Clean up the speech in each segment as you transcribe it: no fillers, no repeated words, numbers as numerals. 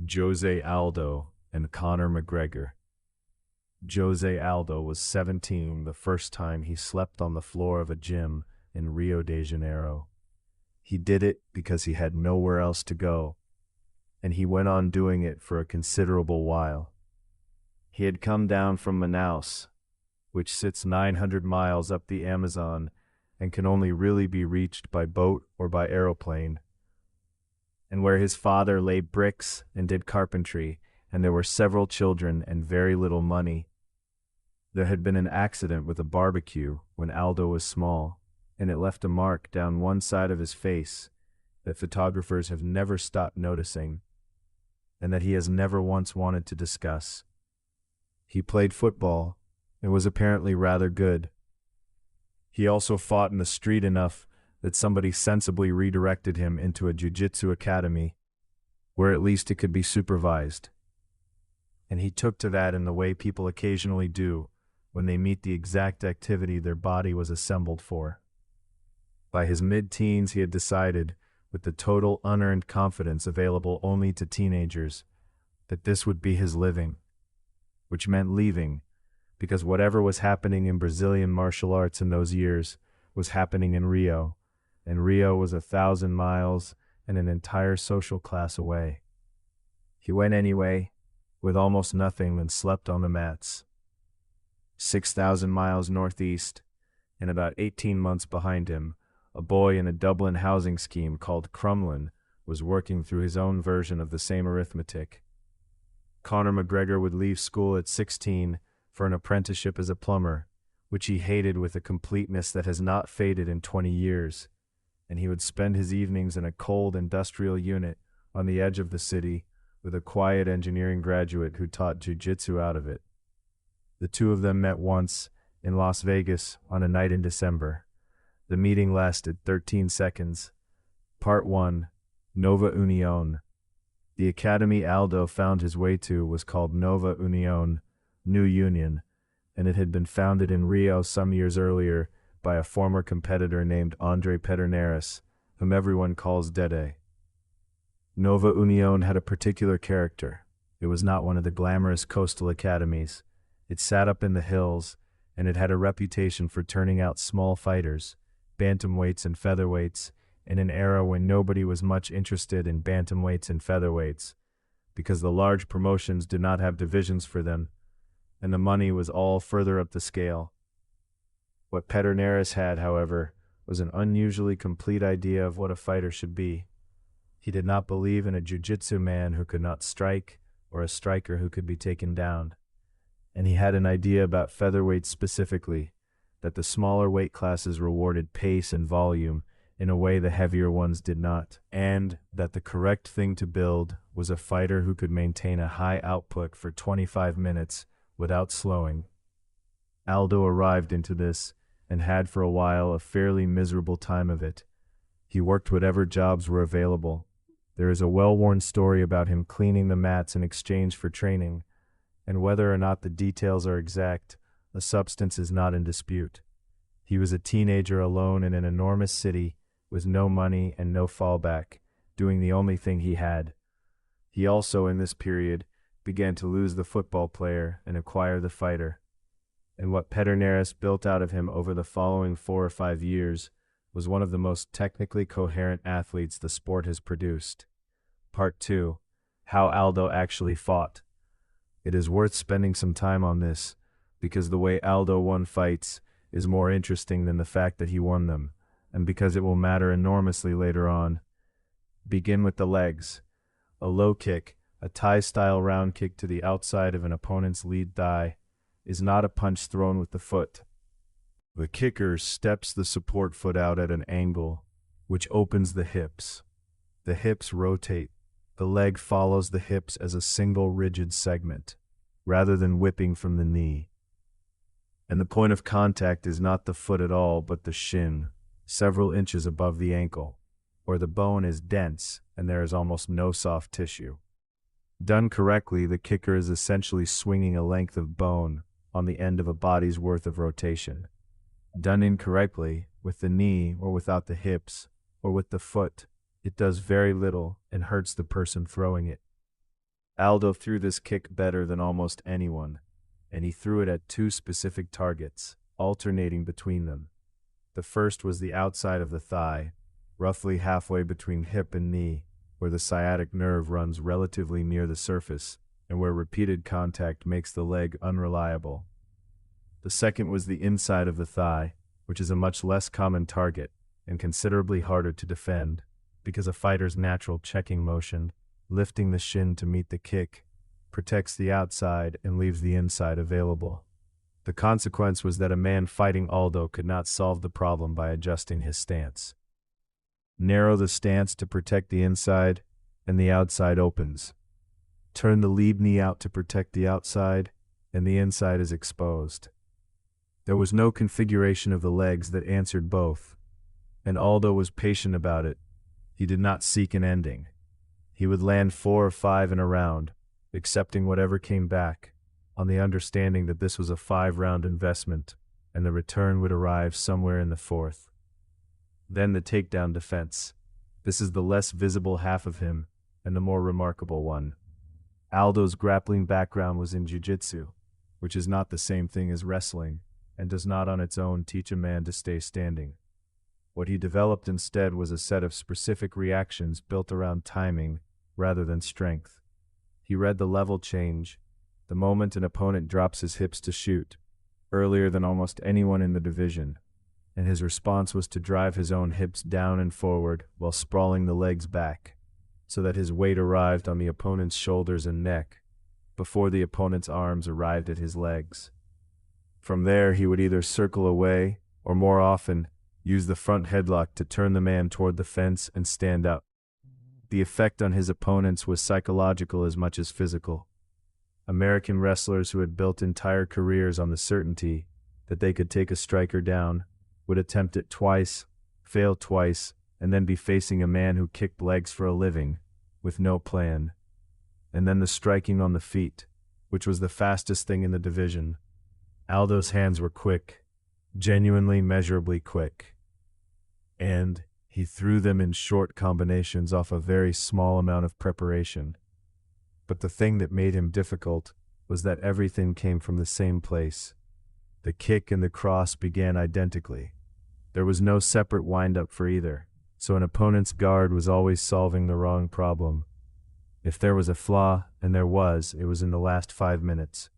José Aldo and Conor McGregor. José Aldo was 17 the first time he slept on the floor of a gym in Rio de Janeiro. He did it because he had nowhere else to go, and he went on doing it for a considerable while. He had come down from Manaus, which sits 900 miles up the Amazon and can only really be reached by boat or by aeroplane, and where his father laid bricks and did carpentry, and there were several children and very little money. There had been an accident with a barbecue when Aldo was small, and it left a mark down one side of his face that photographers have never stopped noticing, and that he has never once wanted to discuss. He played football and was apparently rather good. He also fought in the street enough that somebody sensibly redirected him into a jiu-jitsu academy, where at least it could be supervised. And he took to that in the way people occasionally do when they meet the exact activity their body was assembled for. By his mid-teens, he had decided, with the total unearned confidence available only to teenagers, that this would be his living, which meant leaving, because whatever was happening in Brazilian martial arts in those years was happening in Rio, and Rio was 1,000 miles and an entire social class away. He went anyway, with almost nothing, and slept on the mats. 6,000 miles northeast, and about 18 months behind him, a boy in a Dublin housing scheme called Crumlin was working through his own version of the same arithmetic. Conor McGregor would leave school at 16 for an apprenticeship as a plumber, which he hated with a completeness that has not faded in 20 years, and he would spend his evenings in a cold industrial unit on the edge of the city with a quiet engineering graduate who taught jiu-jitsu out of it. The two of them met once in Las Vegas on a night in December. The meeting lasted 13 seconds. Part 1. Nova Union. The academy Aldo found his way to was called Nova Union, New Union, and it had been founded in Rio some years earlier by a former competitor named Andre Pederneiras, whom everyone calls Dede. Nova Union had a particular character. It was not one of the glamorous coastal academies. It sat up in the hills, and it had a reputation for turning out small fighters, bantamweights and featherweights, in an era when nobody was much interested in bantamweights and featherweights, because the large promotions did not have divisions for them, and the money was all further up the scale. What Pederneiras had, however, was an unusually complete idea of what a fighter should be. He did not believe in a jiu-jitsu man who could not strike, or a striker who could be taken down. And he had an idea about featherweights specifically, that the smaller weight classes rewarded pace and volume in a way the heavier ones did not, and that the correct thing to build was a fighter who could maintain a high output for 25 minutes without slowing. Aldo arrived into this, and had for a while a fairly miserable time of it. He worked whatever jobs were available. There is a well-worn story about him cleaning the mats in exchange for training, and whether or not the details are exact, the substance is not in dispute. He was a teenager alone in an enormous city, with no money and no fallback, doing the only thing he had. He also, in this period, began to lose the football player and acquire the fighter. And what Pederneiras built out of him over the following 4 or 5 years was one of the most technically coherent athletes the sport has produced. Part 2. How Aldo actually fought. It is worth spending some time on this, because the way Aldo won fights is more interesting than the fact that he won them, and because it will matter enormously later on. Begin with the legs. A low kick, a Thai-style round kick to the outside of an opponent's lead thigh, is not a punch thrown with the foot. The kicker steps the support foot out at an angle, which opens the hips. The hips rotate. The leg follows the hips as a single rigid segment, rather than whipping from the knee. And the point of contact is not the foot at all, but the shin, several inches above the ankle, where the bone is dense and there is almost no soft tissue. Done correctly, the kicker is essentially swinging a length of bone on the end of a body's worth of rotation. Done incorrectly, with the knee or without the hips, or with the foot, it does very little and hurts the person throwing it. Aldo threw this kick better than almost anyone, and he threw it at two specific targets, alternating between them. The first was the outside of the thigh, roughly halfway between hip and knee, where the sciatic nerve runs relatively near the surface, and where repeated contact makes the leg unreliable. The second was the inside of the thigh, which is a much less common target and considerably harder to defend, because a fighter's natural checking motion, lifting the shin to meet the kick, protects the outside and leaves the inside available. The consequence was that a man fighting Aldo could not solve the problem by adjusting his stance. Narrow the stance to protect the inside, and the outside opens. Turn the lead knee out to protect the outside, and the inside is exposed. There was no configuration of the legs that answered both, and Aldo was patient about it. He did not seek an ending. He would land 4 or 5 in a round, accepting whatever came back, on the understanding that this was a 5-round investment, and the return would arrive somewhere in the 4th. Then the takedown defense. This is the less visible half of him, and the more remarkable one. Aldo's grappling background was in jiu-jitsu, which is not the same thing as wrestling, and does not on its own teach a man to stay standing. What he developed instead was a set of specific reactions built around timing rather than strength. He read the level change, the moment an opponent drops his hips to shoot, earlier than almost anyone in the division, and his response was to drive his own hips down and forward while sprawling the legs back, so that his weight arrived on the opponent's shoulders and neck, before the opponent's arms arrived at his legs. From there he would either circle away, or more often, use the front headlock to turn the man toward the fence and stand up. The effect on his opponents was psychological as much as physical. American wrestlers who had built entire careers on the certainty that they could take a striker down would attempt it twice, fail twice, and then be facing a man who kicked legs for a living, with no plan. And then the striking on the feet, which was the fastest thing in the division. Aldo's hands were quick, genuinely measurably quick. And he threw them in short combinations off a very small amount of preparation. But the thing that made him difficult was that everything came from the same place. The kick and the cross began identically. There was no separate wind-up for either, so an opponent's guard was always solving the wrong problem. If there was a flaw, and there was, it was in the last 5 minutes.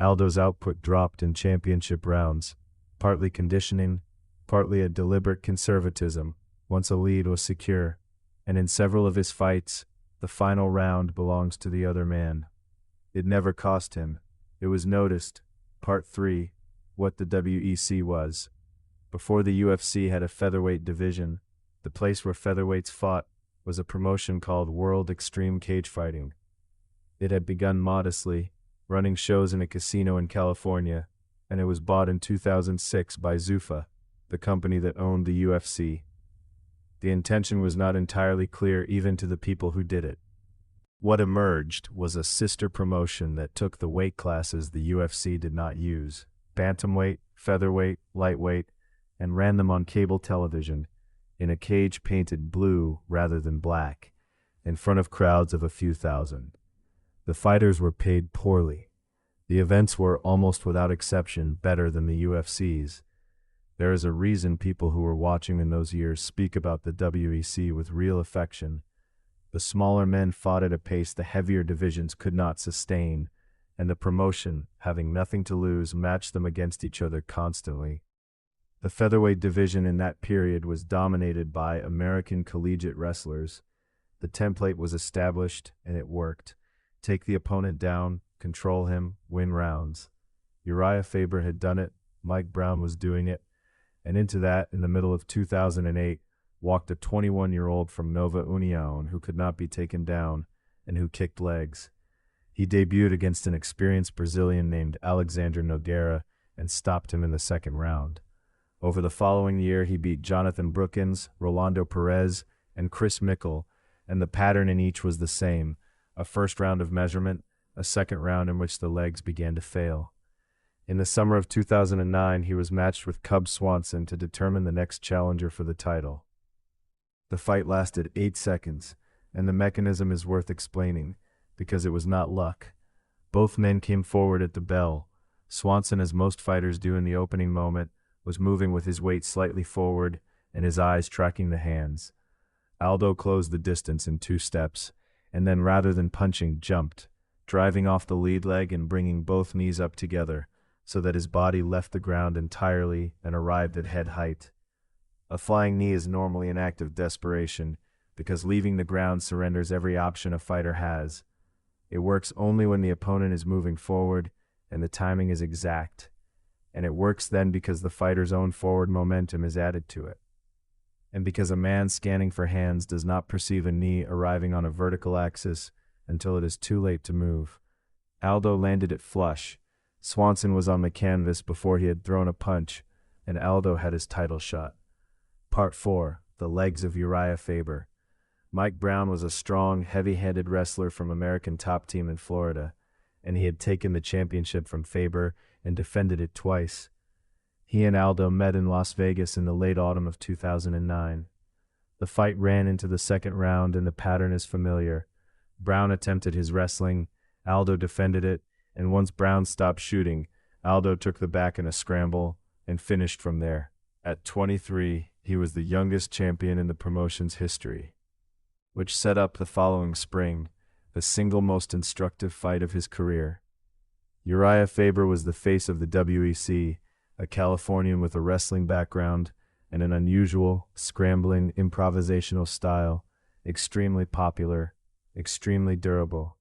Aldo's output dropped in championship rounds, partly conditioning, partly a deliberate conservatism, once a lead was secure, and in several of his fights, the final round belongs to the other man. It never cost him. It was noticed, Part 3, what the WEC was. Before the UFC had a featherweight division, the place where featherweights fought was a promotion called World Extreme Cage Fighting. It had begun modestly, running shows in a casino in California, and it was bought in 2006 by Zuffa, the company that owned the UFC. The intention was not entirely clear even to the people who did it. What emerged was a sister promotion that took the weight classes the UFC did not use, bantamweight, featherweight, lightweight, and ran them on cable television, in a cage painted blue rather than black, in front of crowds of a few thousand. The fighters were paid poorly. The events were, almost without exception, better than the UFC's. There is a reason people who were watching in those years speak about the WEC with real affection. The smaller men fought at a pace the heavier divisions could not sustain, and the promotion, having nothing to lose, matched them against each other constantly. The featherweight division in that period was dominated by American collegiate wrestlers. The template was established, and it worked. Take the opponent down, control him, win rounds. Uriah Faber had done it, Mike Brown was doing it, and into that, in the middle of 2008, walked a 21-year-old from Nova União who could not be taken down and who kicked legs. He debuted against an experienced Brazilian named Alexander Nogueira and stopped him in the second round. Over the following year, he beat Jonathan Brookins, Rolando Perez, and Chris Mickle, and the pattern in each was the same: a first round of measurement, a second round in which the legs began to fail. In the summer of 2009, he was matched with Cub Swanson to determine the next challenger for the title. The fight lasted 8 seconds, and the mechanism is worth explaining. because it was not luck. Both men came forward at the bell. Swanson, as most fighters do in the opening moment, was moving with his weight slightly forward and his eyes tracking the hands. Aldo closed the distance in 2 steps, and then rather than punching, jumped, driving off the lead leg and bringing both knees up together so that his body left the ground entirely and arrived at head height. A flying knee is normally an act of desperation because leaving the ground surrenders every option a fighter has. It works only when the opponent is moving forward and the timing is exact, and it works then because the fighter's own forward momentum is added to it, and because a man scanning for hands does not perceive a knee arriving on a vertical axis until it is too late to move. Aldo landed it flush. Swanson was on the canvas before he had thrown a punch, and Aldo had his title shot. Part 4. The Legs of Uriah Faber. Mike Brown was a strong, heavy-handed wrestler from American Top Team in Florida, and he had taken the championship from Faber and defended it twice. He and Aldo met in Las Vegas in the late autumn of 2009. The fight ran into the second round, and the pattern is familiar. Brown attempted his wrestling, Aldo defended it, and once Brown stopped shooting, Aldo took the back in a scramble and finished from there. At 23, he was the youngest champion in the promotion's history, which set up the following spring, the single most instructive fight of his career. Uriah Faber was the face of the WEC, a Californian with a wrestling background and an unusual, scrambling, improvisational style, extremely popular, extremely durable.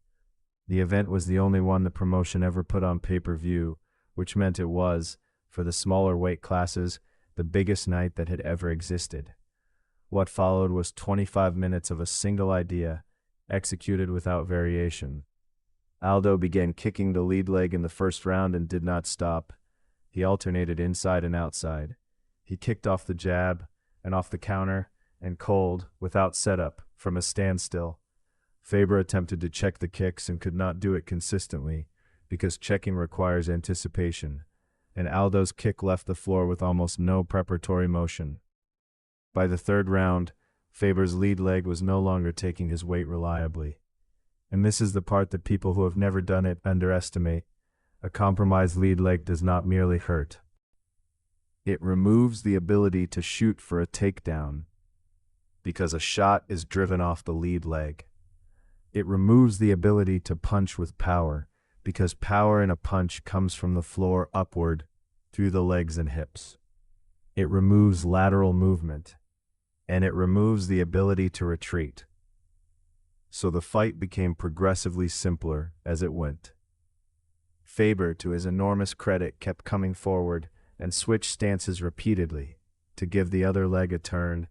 The event was the only one the promotion ever put on pay-per-view, which meant it was, for the smaller weight classes, the biggest night that had ever existed. What followed was 25 minutes of a single idea, executed without variation. Aldo began kicking the lead leg in the first round and did not stop. He alternated inside and outside. He kicked off the jab, and off the counter, and cold, without setup, from a standstill. Faber attempted to check the kicks and could not do it consistently, because checking requires anticipation, and Aldo's kick left the floor with almost no preparatory motion. By the third round, Faber's lead leg was no longer taking his weight reliably. And this is the part that people who have never done it underestimate. A compromised lead leg does not merely hurt. It removes the ability to shoot for a takedown, because a shot is driven off the lead leg. It removes the ability to punch with power, because power in a punch comes from the floor upward, through the legs and hips. It removes lateral movement, and it removes the ability to retreat. So the fight became progressively simpler as it went. Faber, to his enormous credit, kept coming forward and switched stances repeatedly to give the other leg a turn,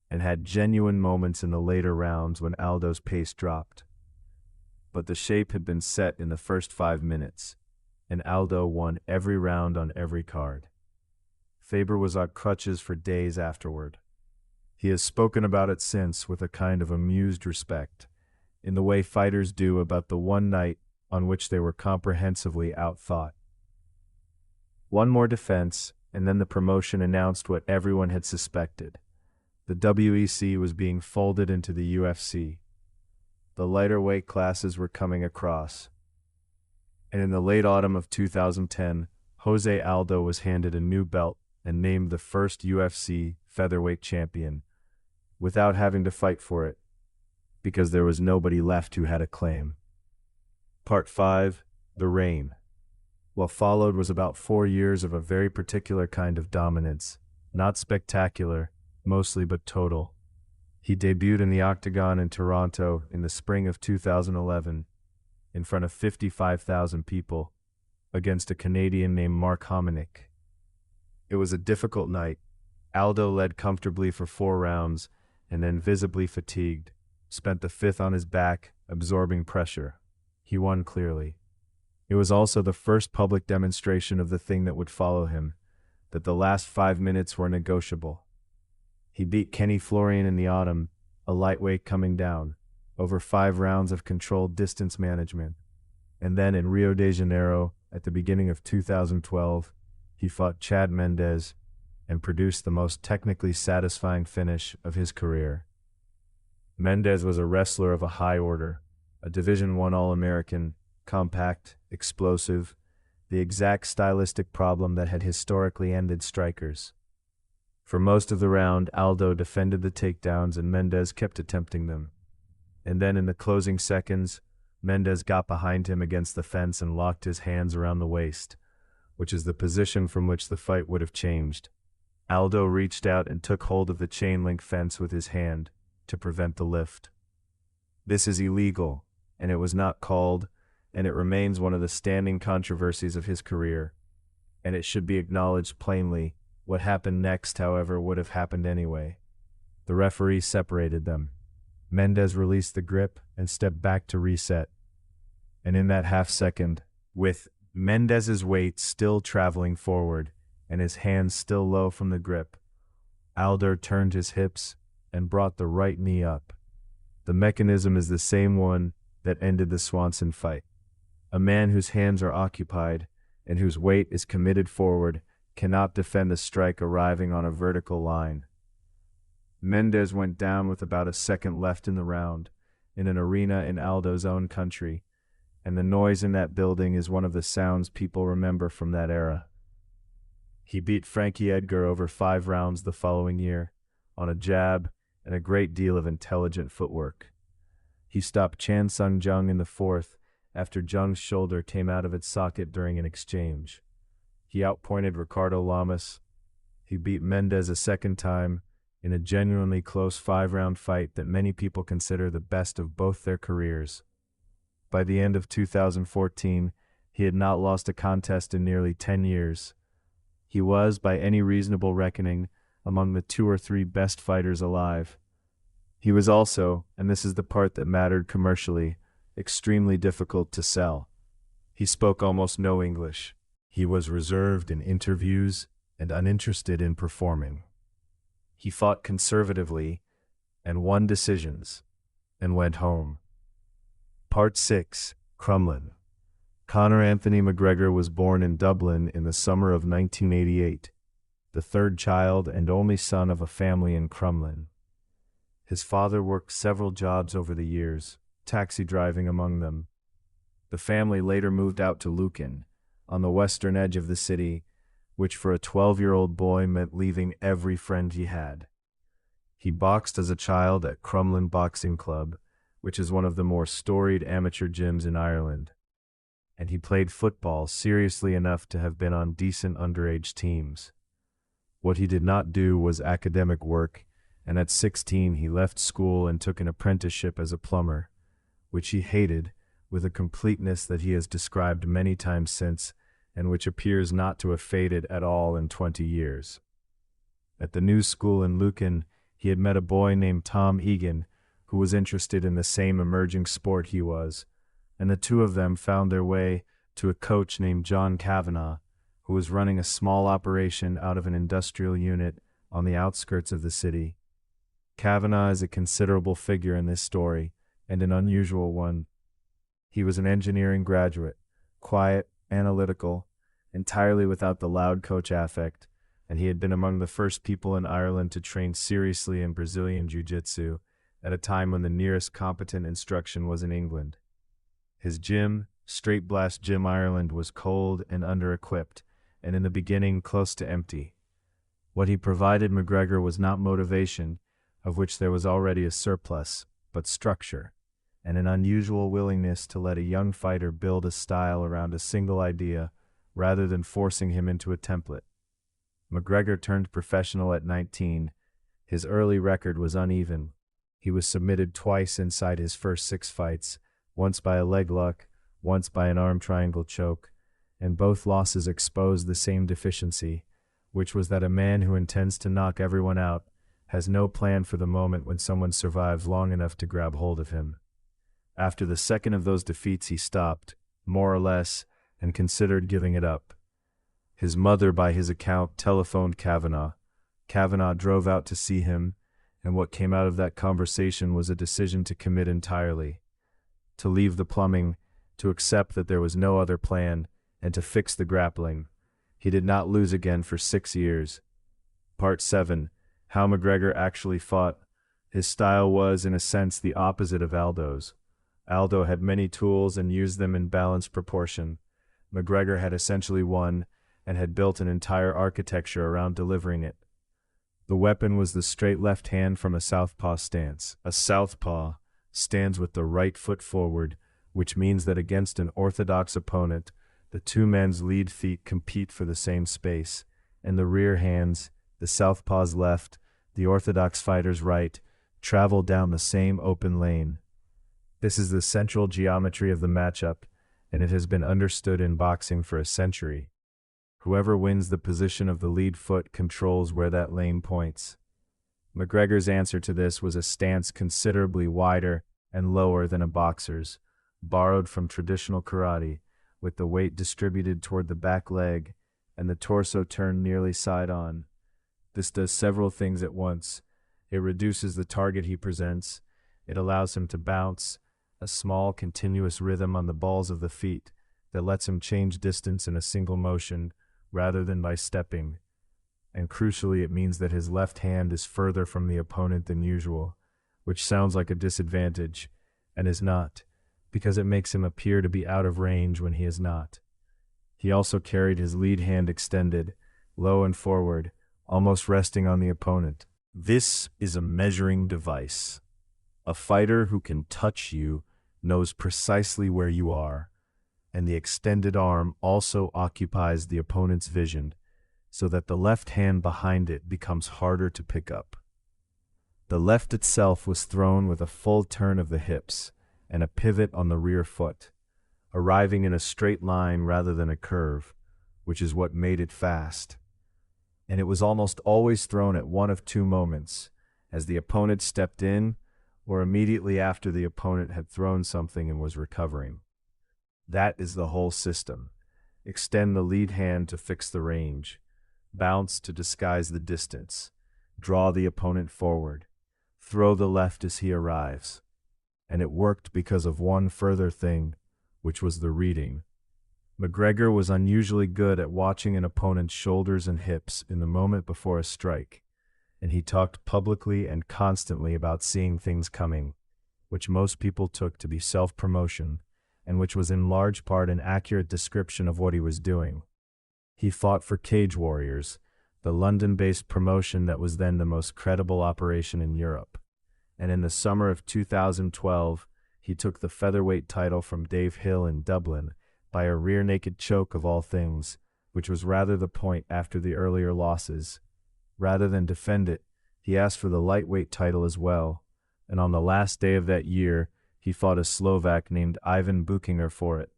and had genuine moments in the later rounds when Aldo's pace dropped. But the shape had been set in the first 5 minutes, and Aldo won every round on every card. Faber was on crutches for days afterward. He has spoken about it since with a kind of amused respect, in the way fighters do about the one night on which they were comprehensively outthought. One more defense, and then the promotion announced what everyone had suspected. The WEC was being folded into the UFC. The lighter weight classes were coming across. And in the late autumn of 2010, José Aldo was handed a new belt and named the first UFC Featherweight Champion, without having to fight for it, because there was nobody left who had a claim. Part 5. The Reign. What followed was about 4 years of a very particular kind of dominance, not spectacular, mostly but total. He debuted in the Octagon in Toronto in the spring of 2011, in front of 55,000 people, against a Canadian named Mark Hominick. It was a difficult night. Aldo led comfortably for 4 rounds, and then, visibly fatigued, spent the 5th on his back, absorbing pressure. He won clearly. It was also the first public demonstration of the thing that would follow him, that the last 5 minutes were negotiable. He beat Kenny Florian in the autumn, a lightweight coming down, over 5 rounds of controlled distance management. And then in Rio de Janeiro, at the beginning of 2012, he fought Chad Mendes and produced the most technically satisfying finish of his career. Mendes was a wrestler of a high order, a Division I All-American, compact, explosive, the exact stylistic problem that had historically ended strikers. For most of the round, Aldo defended the takedowns and Mendes kept attempting them. And then in the closing seconds, Mendes got behind him against the fence and locked his hands around the waist, which is the position from which the fight would have changed. Aldo reached out and took hold of the chain-link fence with his hand to prevent the lift. This is illegal, and it was not called, and it remains one of the standing controversies of his career. And it should be acknowledged plainly, what happened next, however, would have happened anyway. The referee separated them. Mendes released the grip and stepped back to reset. And in that half second, with Mendes's weight still traveling forward and his hands still low from the grip, Aldo turned his hips and brought the right knee up. The mechanism is the same one that ended the Swanson fight. A man whose hands are occupied and whose weight is committed forward cannot defend a strike arriving on a vertical line. Mendes went down with about a second left in the round, in an arena in Aldo's own country, and the noise in that building is one of the sounds people remember from that era. He beat Frankie Edgar over 5 rounds the following year, on a jab and a great deal of intelligent footwork. He stopped Chan Sung Jung in the 4th after Jung's shoulder came out of its socket during an exchange. He outpointed Ricardo Lamas. He beat Mendes a second time in a genuinely close 5-round fight that many people consider the best of both their careers. By the end of 2014, he had not lost a contest in nearly 10 years. He was, by any reasonable reckoning, among the 2 or 3 best fighters alive. He was also, and this is the part that mattered commercially, extremely difficult to sell. He spoke almost no English. He was reserved in interviews and uninterested in performing. He fought conservatively and won decisions and went home. Part 6. Crumlin. Conor Anthony McGregor was born in Dublin in the summer of 1988, the 3rd child and only son of a family in Crumlin. His father worked several jobs over the years, taxi driving among them. The family later moved out to Lucan, on the western edge of the city, which for a 12-year-old boy meant leaving every friend he had. He boxed as a child at Crumlin Boxing Club, which is one of the more storied amateur gyms in Ireland. And he played football seriously enough to have been on decent underage teams. What he did not do was academic work, and at 16 he left school and took an apprenticeship as a plumber, which he hated with a completeness that he has described many times since, and which appears not to have faded at all in 20 years. At the new school in Lucan, he had met a boy named Tom Egan, who was interested in the same emerging sport he was, and the two of them found their way to a coach named John Kavanagh, who was running a small operation out of an industrial unit on the outskirts of the city. Kavanagh is a considerable figure in this story, and an unusual one. He was an engineering graduate, quiet, analytical, entirely without the loud coach affect, and he had been among the first people in Ireland to train seriously in Brazilian Jiu-Jitsu at a time when the nearest competent instruction was in England. His gym, Straight Blast Gym Ireland, was cold and under-equipped, and in the beginning close to empty. What he provided McGregor was not motivation, of which there was already a surplus, but structure, and an unusual willingness to let a young fighter build a style around a single idea rather than forcing him into a template. McGregor turned professional at 19. His early record was uneven. He was submitted twice inside his first 6 fights, once by a leg lock, once by an arm triangle choke, and both losses exposed the same deficiency, which was that a man who intends to knock everyone out has no plan for the moment when someone survives long enough to grab hold of him. After the second of those defeats he stopped, more or less, and considered giving it up. His mother, by his account, telephoned Kavanagh. Kavanagh drove out to see him, and what came out of that conversation was a decision to commit entirely, to leave the plumbing, to accept that there was no other plan, and to fix the grappling. He did not lose again for 6 years. Part 7. How McGregor actually fought. His style was, in a sense, the opposite of Aldo's. Aldo had many tools and used them in balanced proportion. McGregor had essentially won and had built an entire architecture around delivering it. The weapon was the straight left hand from a southpaw stance. A southpaw stands with the right foot forward, which means that against an orthodox opponent, the two men's lead feet compete for the same space, and the rear hands, the southpaw's left, the orthodox fighter's right, travel down the same open lane. This is the central geometry of the matchup, and it has been understood in boxing for a century. Whoever wins the position of the lead foot controls where that lane points. McGregor's answer to this was a stance considerably wider and lower than a boxer's, borrowed from traditional karate, with the weight distributed toward the back leg and the torso turned nearly side-on. This does several things at once. It reduces the target he presents. It allows him to bounce, a small continuous rhythm on the balls of the feet that lets him change distance in a single motion rather than by stepping. And crucially, it means that his left hand is further from the opponent than usual, which sounds like a disadvantage, and is not, because it makes him appear to be out of range when he is not. He also carried his lead hand extended, low and forward, almost resting on the opponent. This is a measuring device. A fighter who can touch you knows precisely where you are, and the extended arm also occupies the opponent's vision, so that the left hand behind it becomes harder to pick up. The left itself was thrown with a full turn of the hips and a pivot on the rear foot, arriving in a straight line rather than a curve, which is what made it fast. And it was almost always thrown at one of two moments, as the opponent stepped in or immediately after the opponent had thrown something and was recovering. That is the whole system. Extend the lead hand to fix the range, bounce to disguise the distance, draw the opponent forward, throw the left as he arrives. And it worked because of one further thing, which was the reading. McGregor was unusually good at watching an opponent's shoulders and hips in the moment before a strike, and he talked publicly and constantly about seeing things coming, which most people took to be self-promotion, and which was in large part an accurate description of what he was doing. He fought for Cage Warriors, the London-based promotion that was then the most credible operation in Europe, and in the summer of 2012, he took the featherweight title from Dave Hill in Dublin by a rear naked choke of all things, which was rather the point after the earlier losses. Rather than defend it, he asked for the lightweight title as well, and on the last day of that year, he fought a Slovak named Ivan Buchinger for it.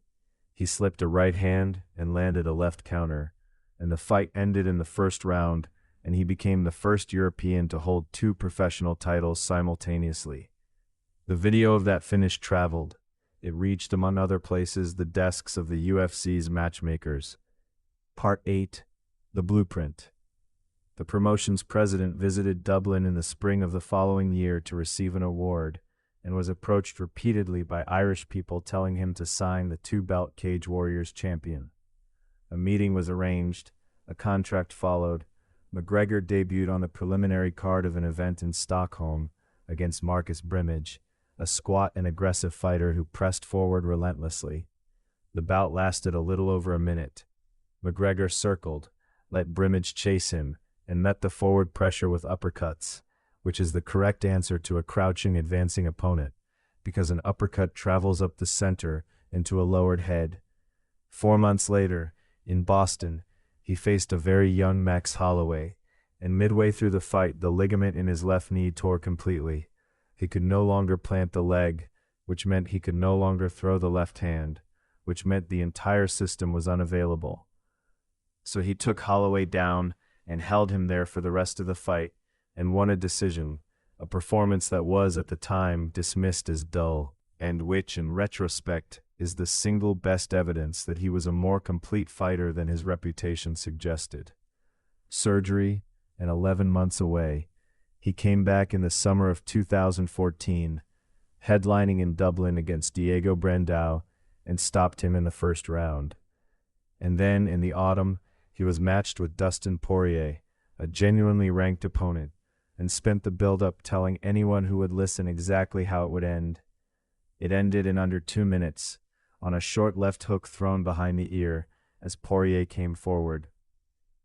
He slipped a right hand and landed a left counter, and the fight ended in the first round, and he became the first European to hold two professional titles simultaneously. The video of that finish traveled. It reached, among other places, the desks of the UFC's matchmakers. Part 8. The Blueprint. The promotion's president visited Dublin in the spring of the following year to receive an award, and was approached repeatedly by Irish people telling him to sign the two-belt Cage Warriors champion. A meeting was arranged, a contract followed. McGregor debuted on the preliminary card of an event in Stockholm against Marcus Brimage, a squat and aggressive fighter who pressed forward relentlessly. The bout lasted a little over a minute. McGregor circled, let Brimage chase him, and met the forward pressure with uppercuts, which is the correct answer to a crouching advancing opponent, because an uppercut travels up the center into a lowered head. 4 months later, in Boston, he faced a very young Max Holloway, and midway through the fight, the ligament in his left knee tore completely. He could no longer plant the leg, which meant he could no longer throw the left hand, which meant the entire system was unavailable. So he took Holloway down and held him there for the rest of the fight, and won a decision, a performance that was, at the time, dismissed as dull, and which, in retrospect, is the single best evidence that he was a more complete fighter than his reputation suggested. Surgery, and 11 months away, he came back in the summer of 2014, headlining in Dublin against Diego Brandao, and stopped him in the first round. And then, in the autumn, he was matched with Dustin Poirier, a genuinely ranked opponent, and spent the build-up telling anyone who would listen exactly how it would end. It ended in under 2 minutes, on a short left hook thrown behind the ear as Poirier came forward.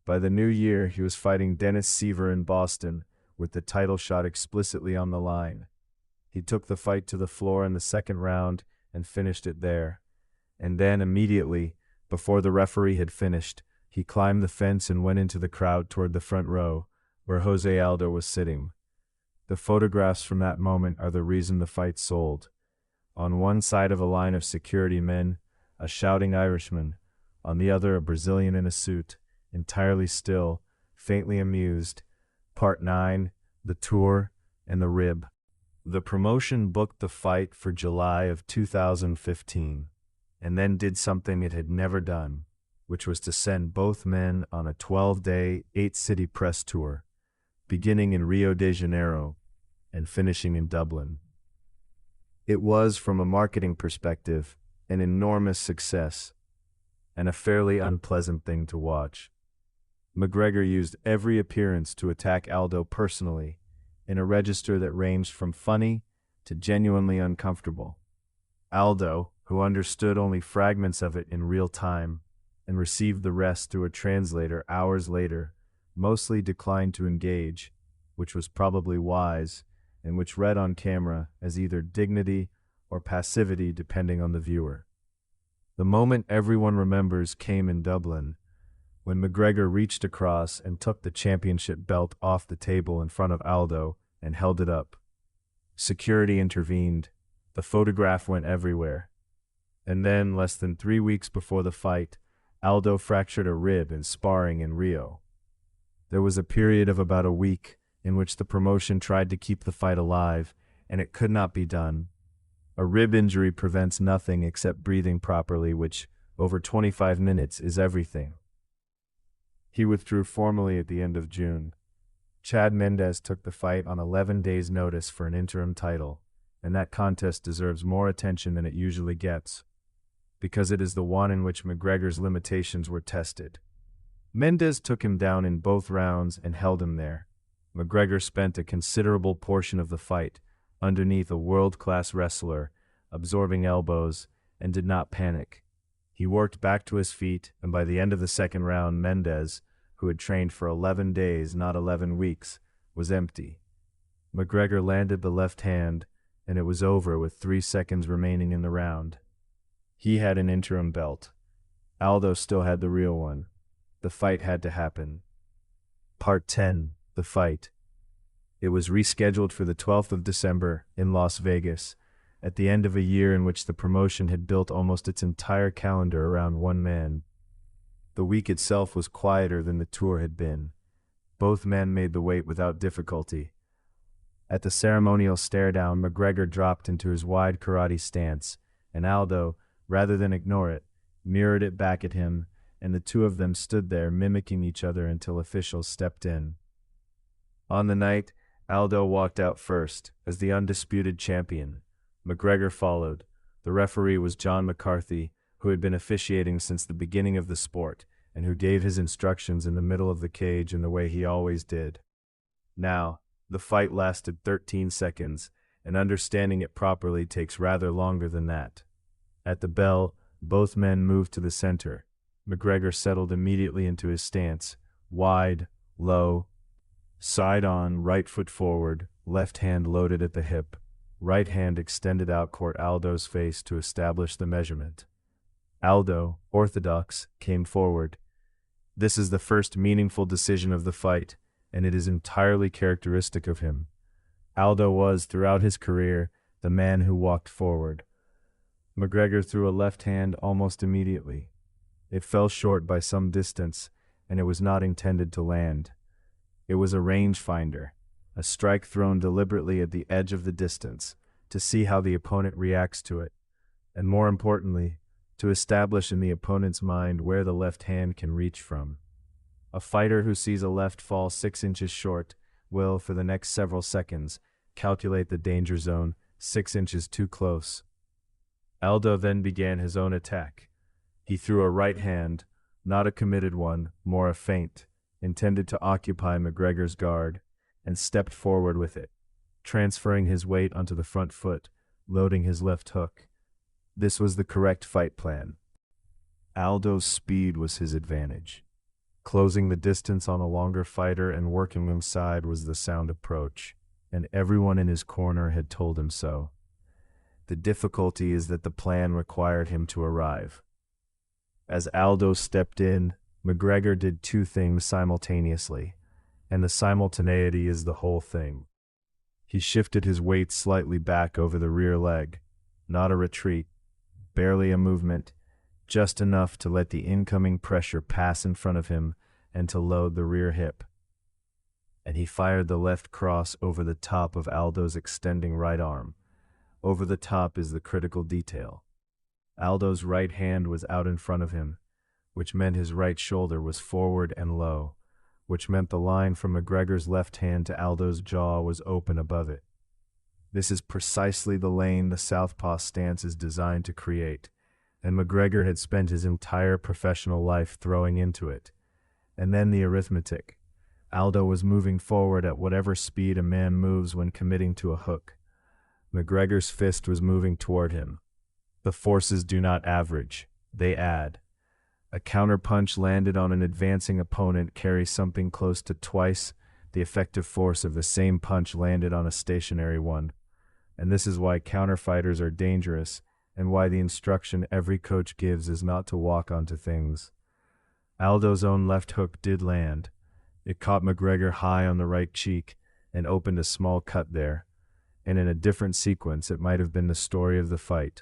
By the new year, he was fighting Dennis Seaver in Boston, with the title shot explicitly on the line. He took the fight to the floor in the second round and finished it there. And then immediately, before the referee had finished, he climbed the fence and went into the crowd toward the front row, where José Aldo was sitting. The photographs from that moment are the reason the fight sold. On one side of a line of security men, a shouting Irishman, on the other a Brazilian in a suit, entirely still, faintly amused. Part 9, The Tour, and the Rib. The promotion booked the fight for July of 2015, and then did something it had never done, which was to send both men on a 12-day, 8-city press tour, beginning in Rio de Janeiro and finishing in Dublin. It was, from a marketing perspective, an enormous success, and a fairly unpleasant thing to watch. McGregor used every appearance to attack Aldo personally, in a register that ranged from funny to genuinely uncomfortable. Aldo, who understood only fragments of it in real time, and received the rest through a translator hours later, mostly declined to engage, which was probably wise, and which read on camera as either dignity or passivity depending on the viewer. The moment everyone remembers came in Dublin, when McGregor reached across and took the championship belt off the table in front of Aldo and held it up. Security intervened. The photograph went everywhere. And then, less than 3 weeks before the fight, Aldo fractured a rib in sparring in Rio. There was a period of about a week in which the promotion tried to keep the fight alive, and it could not be done. A rib injury prevents nothing except breathing properly, which, over 25 minutes, is everything. He withdrew formally at the end of June. Chad Mendes took the fight on 11 days' notice for an interim title, and that contest deserves more attention than it usually gets, because it is the one in which McGregor's limitations were tested. Mendes took him down in both rounds and held him there. McGregor spent a considerable portion of the fight underneath a world-class wrestler, absorbing elbows, and did not panic. He worked back to his feet, and by the end of the second round, Mendes, who had trained for 11 days, not 11 weeks, was empty. McGregor landed the left hand, and it was over with 3 seconds remaining in the round. He had an interim belt. Aldo still had the real one. The fight had to happen. Part 10, The Fight. It was rescheduled for the 12th of December in Las Vegas, at the end of a year in which the promotion had built almost its entire calendar around one man. The week itself was quieter than the tour had been. Both men made the weight without difficulty. At the ceremonial stare-down, McGregor dropped into his wide karate stance, and Aldo, rather than ignore it, mirrored it back at him, and the two of them stood there mimicking each other until officials stepped in. On the night, Aldo walked out first, as the undisputed champion. McGregor followed. The referee was John McCarthy, who had been officiating since the beginning of the sport, and who gave his instructions in the middle of the cage in the way he always did. Now, the fight lasted 13 seconds, and understanding it properly takes rather longer than that. At the bell, both men moved to the center. McGregor settled immediately into his stance, wide, low, side on, right foot forward, left hand loaded at the hip, right hand extended out toward Aldo's face to establish the measurement. Aldo, orthodox, came forward. This is the first meaningful decision of the fight, and it is entirely characteristic of him. Aldo was, throughout his career, the man who walked forward. McGregor threw a left hand almost immediately. It fell short by some distance, and it was not intended to land. It was a rangefinder, a strike thrown deliberately at the edge of the distance, to see how the opponent reacts to it, and more importantly, to establish in the opponent's mind where the left hand can reach from. A fighter who sees a left fall 6 inches short will, for the next several seconds, calculate the danger zone 6 inches too close. Aldo then began his own attack. He threw a right hand, not a committed one, more a feint, intended to occupy McGregor's guard, and stepped forward with it, transferring his weight onto the front foot, loading his left hook. This was the correct fight plan. Aldo's speed was his advantage. Closing the distance on a longer fighter and working him side was the sound approach, and everyone in his corner had told him so. The difficulty is that the plan required him to arrive. As Aldo stepped in, McGregor did two things simultaneously, and the simultaneity is the whole thing. He shifted his weight slightly back over the rear leg, not a retreat, barely a movement, just enough to let the incoming pressure pass in front of him and to load the rear hip. And he fired the left cross over the top of Aldo's extending right arm. Over the top is the critical detail. Aldo's right hand was out in front of him, which meant his right shoulder was forward and low, which meant the line from McGregor's left hand to Aldo's jaw was open above it. This is precisely the lane the southpaw stance is designed to create, and McGregor had spent his entire professional life throwing into it. And then the arithmetic. Aldo was moving forward at whatever speed a man moves when committing to a hook. McGregor's fist was moving toward him. The forces do not average, they add. A counterpunch landed on an advancing opponent carries something close to twice the effective force of the same punch landed on a stationary one. And this is why counterfighters are dangerous, and why the instruction every coach gives is not to walk onto things. Aldo's own left hook did land. It caught McGregor high on the right cheek and opened a small cut there, and in a different sequence it might have been the story of the fight.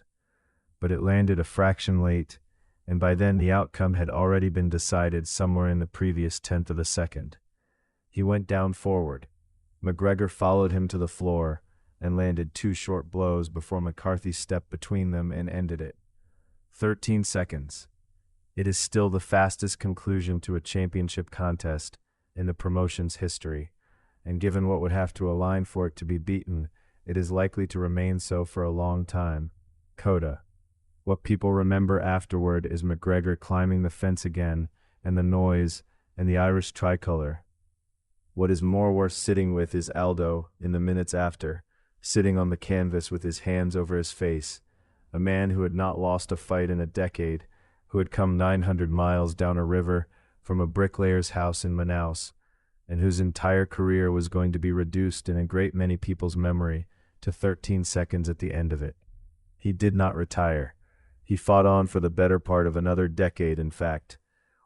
But it landed a fraction late, and by then the outcome had already been decided somewhere in the previous tenth of a second. He went down forward. McGregor followed him to the floor and landed two short blows before McCarthy stepped between them and ended it. 13 seconds. It is still the fastest conclusion to a championship contest in the promotion's history, and given what would have to align for it to be beaten, it is likely to remain so for a long time. Coda. What people remember afterward is McGregor climbing the fence again, and the noise, and the Irish tricolor. What is more worth sitting with is Aldo, in the minutes after, sitting on the canvas with his hands over his face, a man who had not lost a fight in a decade, who had come 900 miles down a river from a bricklayer's house in Manaus, and whose entire career was going to be reduced in a great many people's memory to 13 seconds at the end of it. He did not retire. He fought on for the better part of another decade, in fact,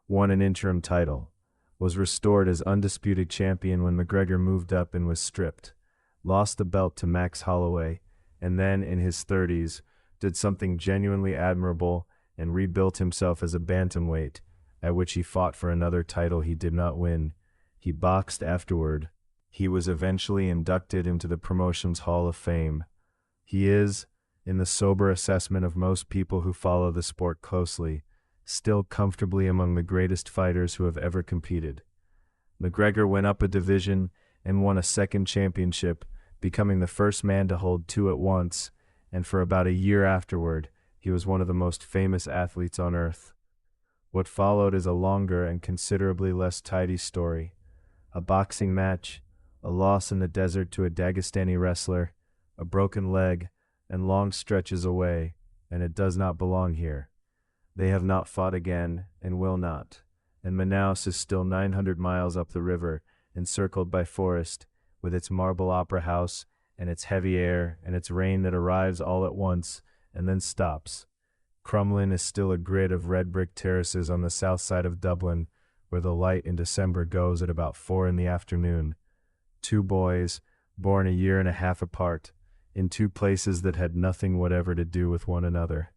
won an interim title, was restored as undisputed champion when McGregor moved up and was stripped, lost the belt to Max Holloway, and then, in his 30s, did something genuinely admirable and rebuilt himself as a bantamweight, at which he fought for another title he did not win. He boxed afterward. He was eventually inducted into the promotion's Hall of Fame. He is, in the sober assessment of most people who follow the sport closely, still comfortably among the greatest fighters who have ever competed. McGregor went up a division and won a second championship, becoming the first man to hold two at once, and for about a year afterward, he was one of the most famous athletes on earth. What followed is a longer and considerably less tidy story. A boxing match, a loss in the desert to a Dagestani wrestler, a broken leg, and long stretches away, and it does not belong here. They have not fought again, and will not, and Manaus is still 900 miles up the river, encircled by forest, with its marble opera house, and its heavy air, and its rain that arrives all at once, and then stops. Crumlin is still a grid of red brick terraces on the south side of Dublin, where the light in December goes at about 4 in the afternoon. Two boys, born a year and a half apart, in two places that had nothing whatever to do with one another.